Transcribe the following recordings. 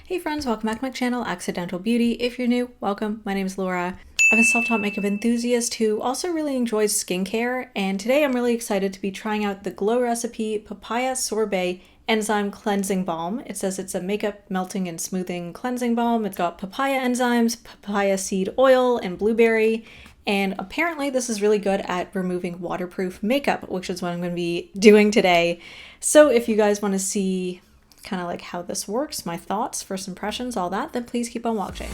Hey friends, welcome back to my channel, Accidental Beauty. If you're new, welcome. My name is Laura. I'm a self-taught makeup enthusiast who also really enjoys skincare, and today I'm really excited to be trying out the Glow Recipe Papaya Sorbet Enzyme Cleansing Balm. It says it's a makeup melting and smoothing cleansing balm. It's got papaya enzymes, papaya seed oil, and blueberry. And apparently this is really good at removing waterproof makeup, which is what I'm going to be doing today. So if you guys want to see kind of like how this works, my thoughts, first impressions, all that, then please keep on watching.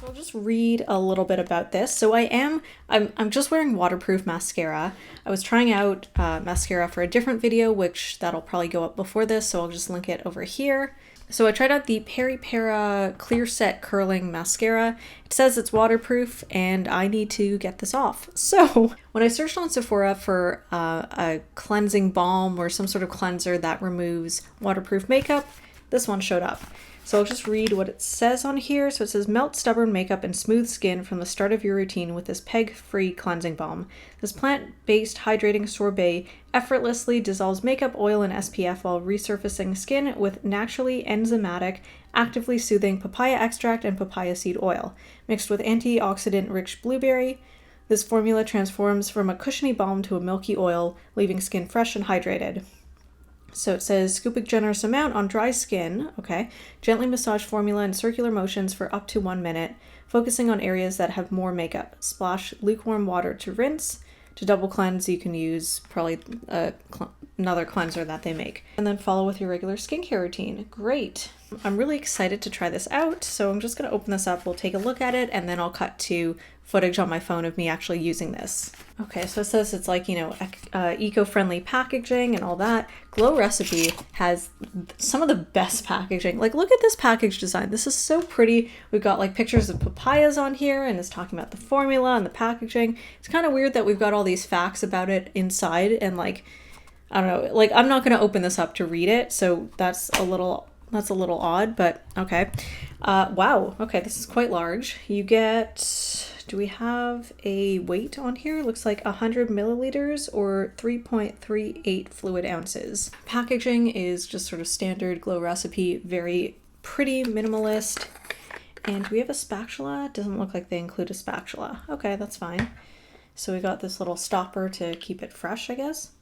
I'll just read a little bit about this. So I'm just wearing waterproof mascara. I was trying out mascara for a different video, which that'll probably go up before this, so I'll just link it over here. So I tried out the Peri Para Clear Set Curling Mascara. It says it's waterproof and I need to get this off. So when I searched on Sephora for a cleansing balm or some sort of cleanser that removes waterproof makeup, this one showed up. So I'll just read what it says on here. So it says, melt stubborn makeup and smooth skin from the start of your routine with this peg-free cleansing balm. This plant-based hydrating sorbet effortlessly dissolves makeup, oil, and SPF while resurfacing skin with naturally enzymatic, actively soothing papaya extract and papaya seed oil. Mixed with antioxidant-rich blueberry, this formula transforms from a cushiony balm to a milky oil, leaving skin fresh and hydrated. So it says, scoop a generous amount on dry skin, okay. Gently massage formula in circular motions for up to 1 minute, focusing on areas that have more makeup. Splash lukewarm water to rinse. To double cleanse, you can use probably another cleanser that they make. And then follow with your regular skincare routine. Great. I'm really excited to try this out, so I'm just going to open this up, we'll take a look at it, and then I'll cut to footage on my phone of me actually using this. Okay, so it says it's like, you know, eco-friendly packaging and all that. Glow Recipe has some of the best packaging. Like, look at this package design. This is so pretty. We've got like pictures of papayas on here, and it's talking about the formula and the packaging. It's kind of weird that we've got all these facts about it inside, and like, I don't know, like I'm not going to open this up to read it, so that's a little odd, but okay. Wow, okay, this is quite large. You get, do we have a weight on here? Looks like 100 milliliters or 3.38 fluid ounces. Packaging is just sort of standard Glow Recipe, very pretty, minimalist. And do we have a spatula? Doesn't look like they include a spatula. Okay, that's fine. So we got this little stopper to keep it fresh, I guess.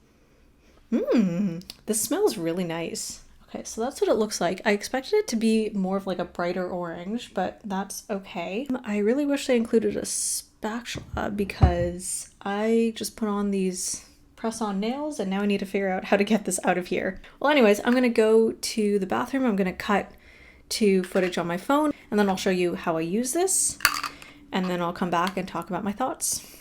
This smells really nice. Okay, so that's what it looks like. I expected it to be more of like a brighter orange, but that's okay. I really wish they included a spatula because I just put on these press-on nails and now I need to figure out how to get this out of here. Well, anyways, I'm gonna go to the bathroom. I'm gonna cut to footage on my phone and then I'll show you how I use this. And then I'll come back and talk about my thoughts.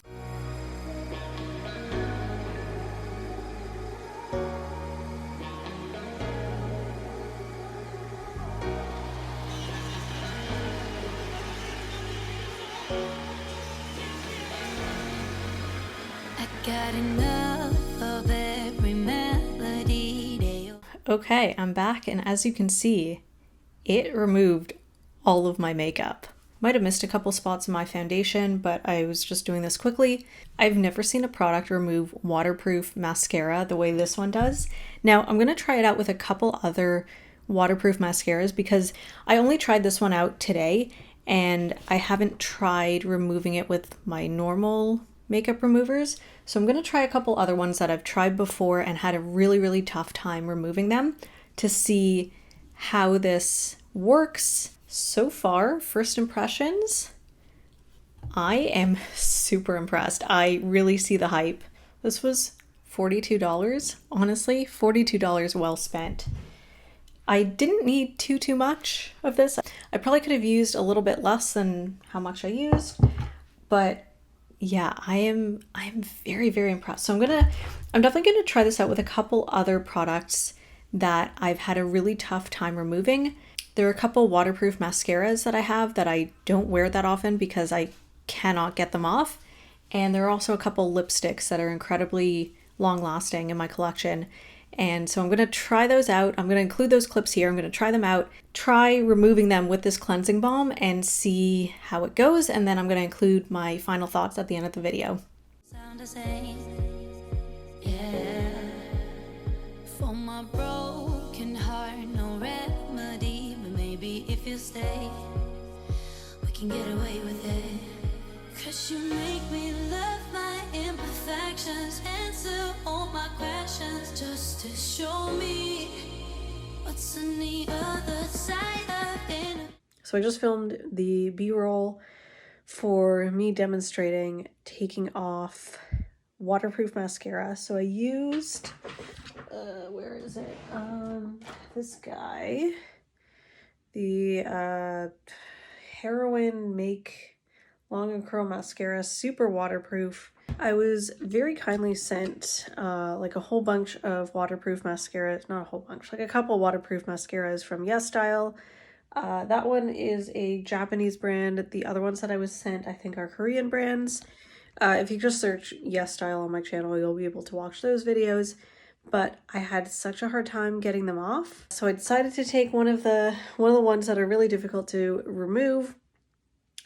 Okay, I'm back, and as you can see, it removed all of my makeup. Might have missed a couple spots in my foundation, but I was just doing this quickly. I've never seen a product remove waterproof mascara the way this one does. Now, I'm going to try it out with a couple other waterproof mascaras because I only tried this one out today, and I haven't tried removing it with my normal makeup removers. So I'm going to try a couple other ones that I've tried before and had a really tough time removing them to see how this works. So far, first impressions, I am super impressed. I really see the hype. This was $42. Honestly, $42 well spent. I didn't need too much of this. I probably could have used a little bit less than how much I used, but yeah, I am very impressed. So I'm definitely gonna try this out with a couple other products that I've had a really tough time removing. There are a couple waterproof mascaras that I have that I don't wear that often because I cannot get them off. And there are also a couple lipsticks that are incredibly long lasting in my collection. And so I'm going to try those out. I'm going to include those clips here. I'm going to try them out, try removing them with this cleansing balm and see how it goes. And then I'm going to include my final thoughts at the end of the video. Sound the same. Yeah. can get away with it. 'Cause you make me love my imperfections, answer all my questions, just to show me what's on the other side of it. So I just filmed the B-roll for me demonstrating taking off waterproof mascara. So I used, where is it? This guy, the Heroin Make Long and Curl Mascara, super waterproof. I was very kindly sent like a whole bunch of waterproof mascaras, not a whole bunch, like a couple waterproof mascaras from YesStyle. That one is a Japanese brand. The other ones that I was sent, I think, are Korean brands. If you just search YesStyle on my channel, you'll be able to watch those videos. But I had such a hard time getting them off, so I decided to take one of the ones that are really difficult to remove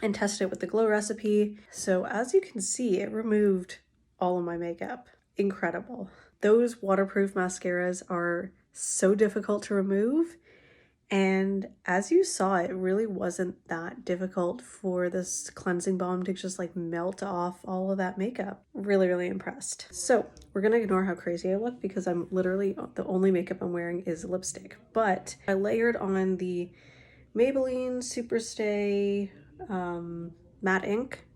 and test it with the Glow recipe. So as you can see, it removed all of my makeup. Incredible. Those waterproof mascaras are so difficult to remove. And as you saw, it really wasn't that difficult for this cleansing balm to just like melt off all of that makeup. Really, really impressed. So we're gonna ignore how crazy I look because I'm literally, the only makeup I'm wearing is lipstick. But I layered on the Maybelline Superstay matte ink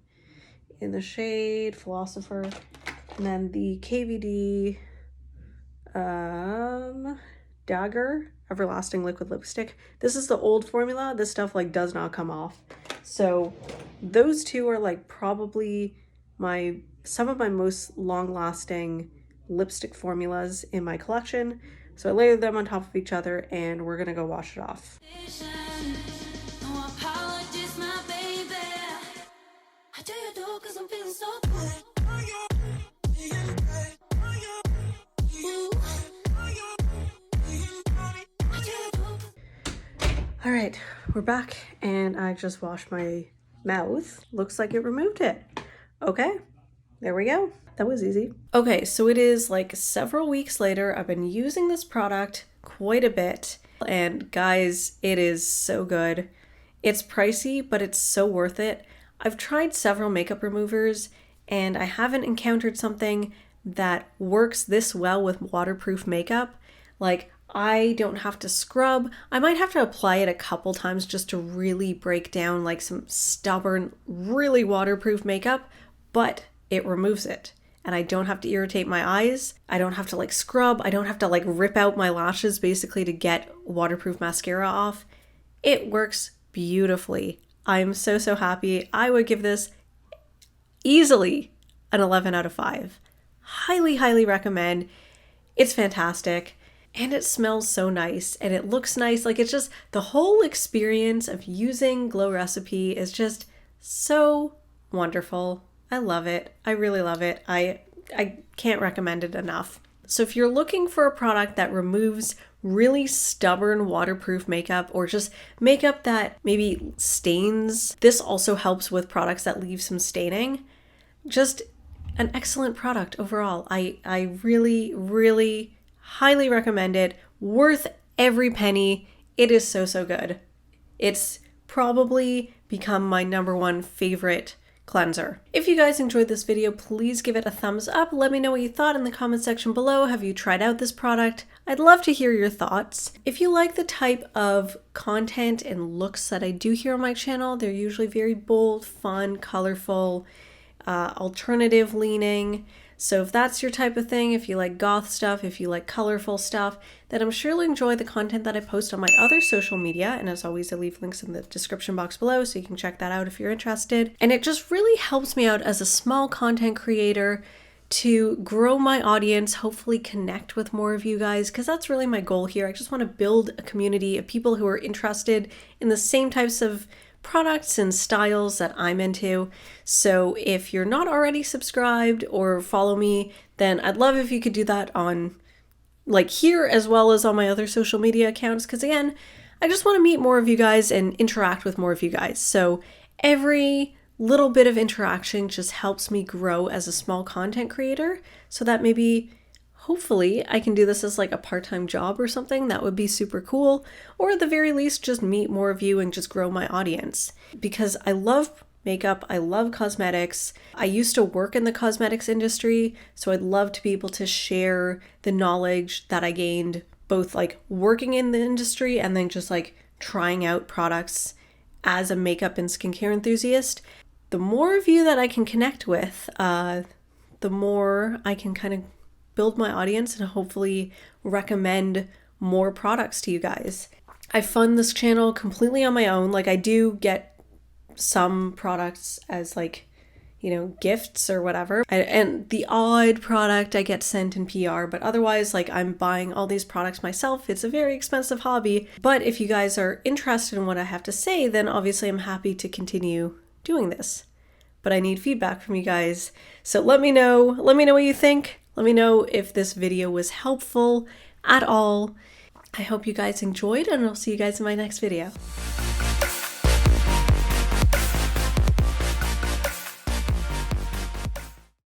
in the shade Philosopher, and then the KVD Dagger Everlasting Liquid Lipstick. This is the old formula. This stuff like does not come off. So those two are like probably some of my most long-lasting lipstick formulas in my collection. So I layered them on top of each other and we're gonna go wash it off. All right, we're back and I just washed my mouth. Looks like it removed it. Okay, there we go. That was easy. Okay, so it is like several weeks later. I've been using this product quite a bit and guys, it is so good. It's pricey, but it's so worth it. I've tried several makeup removers and I haven't encountered something that works this well with waterproof makeup. Like, I don't have to scrub. I might have to apply it a couple times just to really break down like some stubborn, really waterproof makeup, but it removes it. And I don't have to irritate my eyes. I don't have to like scrub. I don't have to like rip out my lashes basically to get waterproof mascara off. It works beautifully. I'm so, so happy. I would give this easily an 11 out of 5. Highly, highly recommend. It's fantastic. And it smells so nice and it looks nice. Like, it's just the whole experience of using Glow Recipe is just so wonderful. I love it. I really love it. I can't recommend it enough. So if you're looking for a product that removes really stubborn waterproof makeup or just makeup that maybe stains, this also helps with products that leave some staining. Just an excellent product overall. I really, really highly recommend it. Worth every penny. It is so, so good. It's probably become my #1 favorite cleanser. If you guys enjoyed this video, please give it a thumbs up. Let me know what you thought in the comment section below. Have you tried out this product? I'd love to hear your thoughts. If you like the type of content and looks that I do here on my channel, they're usually very bold, fun, colorful, alternative leaning. So if that's your type of thing, if you like goth stuff, if you like colorful stuff, then I'm sure you'll enjoy the content that I post on my other social media. And as always, I leave links in the description box below so you can check that out if you're interested. And it just really helps me out as a small content creator to grow my audience, hopefully connect with more of you guys, because that's really my goal here. I just want to build a community of people who are interested in the same types of products and styles that I'm into. So if you're not already subscribed or follow me, then I'd love if you could do that on like here as well as on my other social media accounts, because again, I just want to meet more of you guys and interact with more of you guys. So every little bit of interaction just helps me grow as a small content creator, so that maybe Hopefully I can do this as like a part-time job or something. That would be super cool. Or at the very least, just meet more of you and just grow my audience. Because I love makeup, I love cosmetics. I used to work in the cosmetics industry, so I'd love to be able to share the knowledge that I gained both like working in the industry and then just like trying out products as a makeup and skincare enthusiast. The more of you that I can connect with, the more I can kind of build my audience and hopefully recommend more products to you guys. I fund this channel completely on my own. Like I do get some products as like, you know, gifts or whatever. And the odd product I get sent in PR, but otherwise like I'm buying all these products myself. It's a very expensive hobby. But if you guys are interested in what I have to say, then obviously I'm happy to continue doing this. But I need feedback from you guys. So let me know what you think. Let me know if this video was helpful at all. I hope you guys enjoyed, and I'll see you guys in my next video.